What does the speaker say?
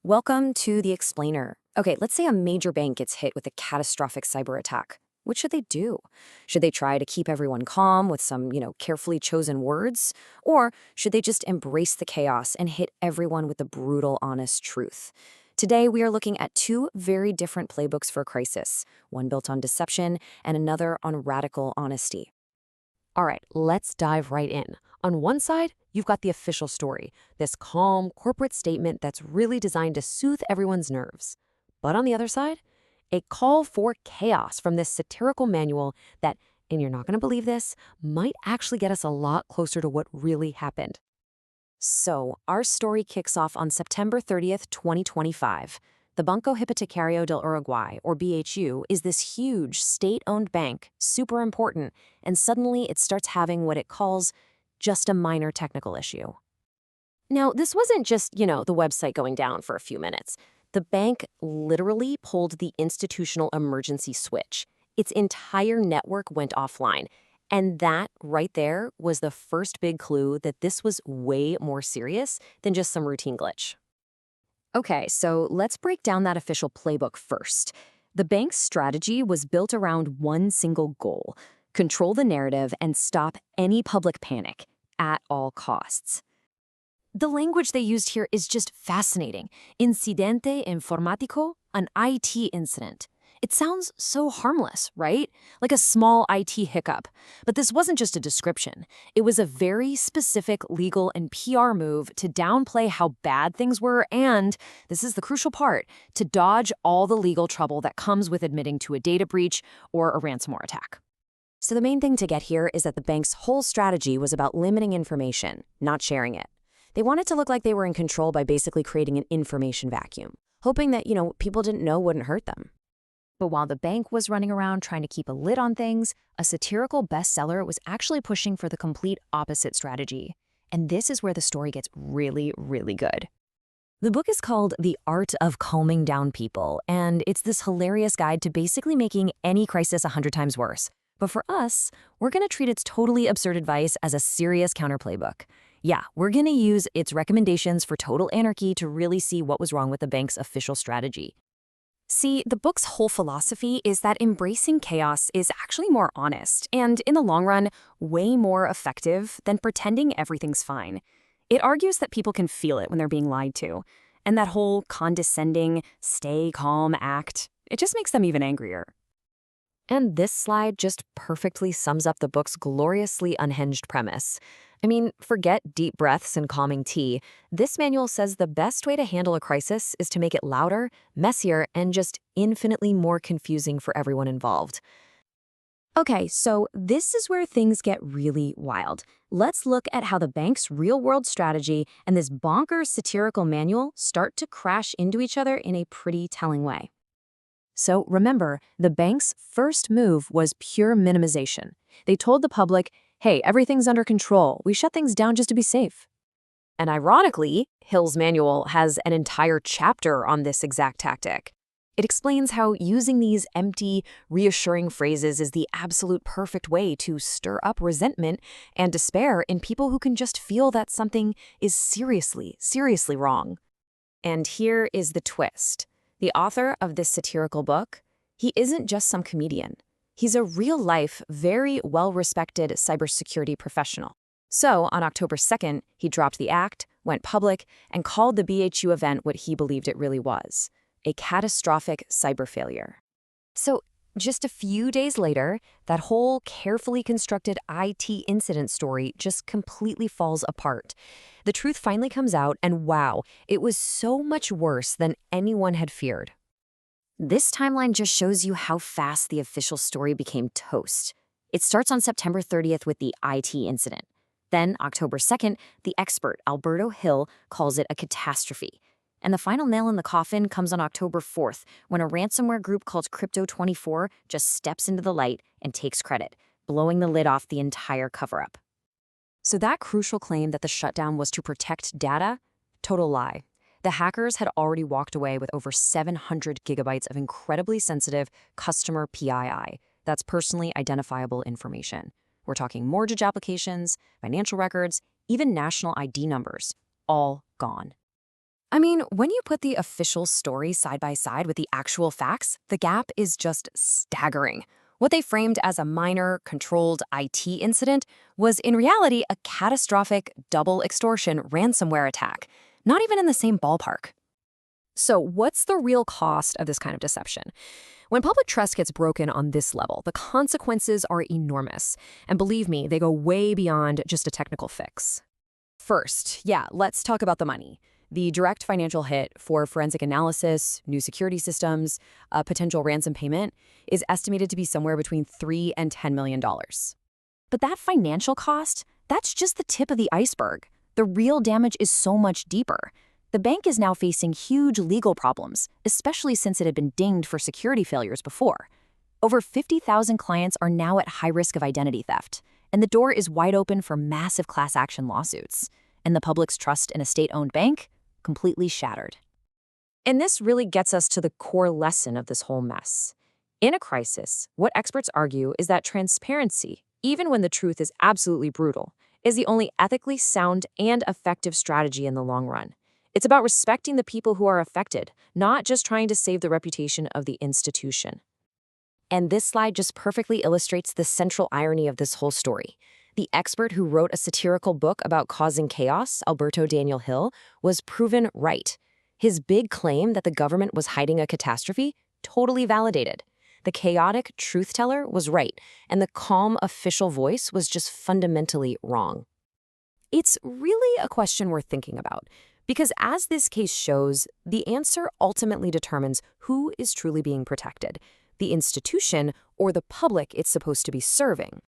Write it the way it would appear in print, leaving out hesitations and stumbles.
Welcome to the Explainer. Okay, let's say a major bank gets hit with a catastrophic cyber attack. What should they do? Should they try to keep everyone calm with some, carefully chosen words? Or should they just embrace the chaos and hit everyone with the brutal, honest truth? Today, we are looking at two very different playbooks for a crisis, one built on deception and another on radical honesty. All right, let's dive right in. On one side, you've got the official story, this calm corporate statement that's really designed to soothe everyone's nerves. But on the other side, a call for chaos from this satirical manual that, and you're not going to believe this, might actually get us a lot closer to what really happened. So, our story kicks off on September 30th, 2025. The Banco Hipotecario del Uruguay, or BHU, is this huge state-owned bank, super important, and suddenly it starts having what it calls just a minor technical issue. Now, this wasn't just, the website going down for a few minutes. The bank literally pulled the institutional emergency switch. Its entire network went offline. And that right there was the first big clue that this was way more serious than just some routine glitch. Okay, so let's break down that official playbook first. The bank's strategy was built around one single goal: control the narrative and stop any public panic at all costs. The language they used here is just fascinating. Incidente informático, an IT incident. It sounds so harmless, right? Like a small IT hiccup. But this wasn't just a description. It was a very specific legal and PR move to downplay how bad things were and, this is the crucial part, to dodge all the legal trouble that comes with admitting to a data breach or a ransomware attack. So the main thing to get here is that the bank's whole strategy was about limiting information, not sharing it. They wanted to look like they were in control by basically creating an information vacuum, hoping that, people didn't know wouldn't hurt them. But while the bank was running around trying to keep a lid on things, a satirical bestseller was actually pushing for the complete opposite strategy. And this is where the story gets really, really good. The book is called The Art of Calming Down People, and it's this hilarious guide to basically making any crisis 100 times worse. But for us, we're going to treat its totally absurd advice as a serious counter playbook. Yeah, we're going to use its recommendations for total anarchy to really see what was wrong with the bank's official strategy. See, the book's whole philosophy is that embracing chaos is actually more honest and, in the long run, way more effective than pretending everything's fine. It argues that people can feel it when they're being lied to, and that whole condescending, stay calm act, it just makes them even angrier. And this slide just perfectly sums up the book's gloriously unhinged premise. I mean, forget deep breaths and calming tea. This manual says the best way to handle a crisis is to make it louder, messier, and just infinitely more confusing for everyone involved. Okay, so this is where things get really wild. Let's look at how the bank's real-world strategy and this bonkers satirical manual start to crash into each other in a pretty telling way. So remember, the bank's first move was pure minimization. They told the public, hey, everything's under control. We shut things down just to be safe. And ironically, Hill's manual has an entire chapter on this exact tactic. It explains how using these empty, reassuring phrases is the absolute perfect way to stir up resentment and despair in people who can just feel that something is seriously, seriously wrong. And here is the twist. The author of this satirical book, he isn't just some comedian. He's a real-life, very well-respected cybersecurity professional. So, on October 2nd, he dropped the act, went public, and called the BHU event what he believed it really was: a catastrophic cyber failure. So, just a few days later, that whole carefully constructed IT incident story just completely falls apart. The truth finally comes out, and wow, it was so much worse than anyone had feared. This timeline just shows you how fast the official story became toast. It starts on September 30th with the IT incident. Then, October 2nd, the expert, Alberto Hill, calls it a catastrophe. And the final nail in the coffin comes on October 4th, when a ransomware group called Crypto24 just steps into the light and takes credit, blowing the lid off the entire cover-up. So that crucial claim that the shutdown was to protect data? Total lie. The hackers had already walked away with over 700 gigabytes of incredibly sensitive customer PII, that's personally identifiable information. We're talking mortgage applications, financial records, even national ID numbers, all gone. I mean, when you put the official story side by side with the actual facts, the gap is just staggering. What they framed as a minor, controlled IT incident was in reality a catastrophic double extortion ransomware attack, not even in the same ballpark. So, what's the real cost of this kind of deception? When public trust gets broken on this level, the consequences are enormous. And believe me, they go way beyond just a technical fix. First, let's talk about the money. The direct financial hit for forensic analysis, new security systems, a potential ransom payment is estimated to be somewhere between $3 and $10 million. But that financial cost, that's just the tip of the iceberg. The real damage is so much deeper. The bank is now facing huge legal problems, especially since it had been dinged for security failures before. Over 50,000 clients are now at high risk of identity theft, and the door is wide open for massive class action lawsuits. And the public's trust in a state-owned bank? Completely shattered. And this really gets us to the core lesson of this whole mess. In a crisis, what experts argue is that transparency, even when the truth is absolutely brutal, is the only ethically sound and effective strategy in the long run. It's about respecting the people who are affected, not just trying to save the reputation of the institution. And this slide just perfectly illustrates the central irony of this whole story. The expert who wrote a satirical book about causing chaos, Alberto Hill, was proven right. His big claim that the government was hiding a catastrophe, totally validated. The chaotic truth teller was right, and the calm official voice was just fundamentally wrong. It's really a question worth thinking about, because as this case shows, the answer ultimately determines who is truly being protected, the institution or the public it's supposed to be serving.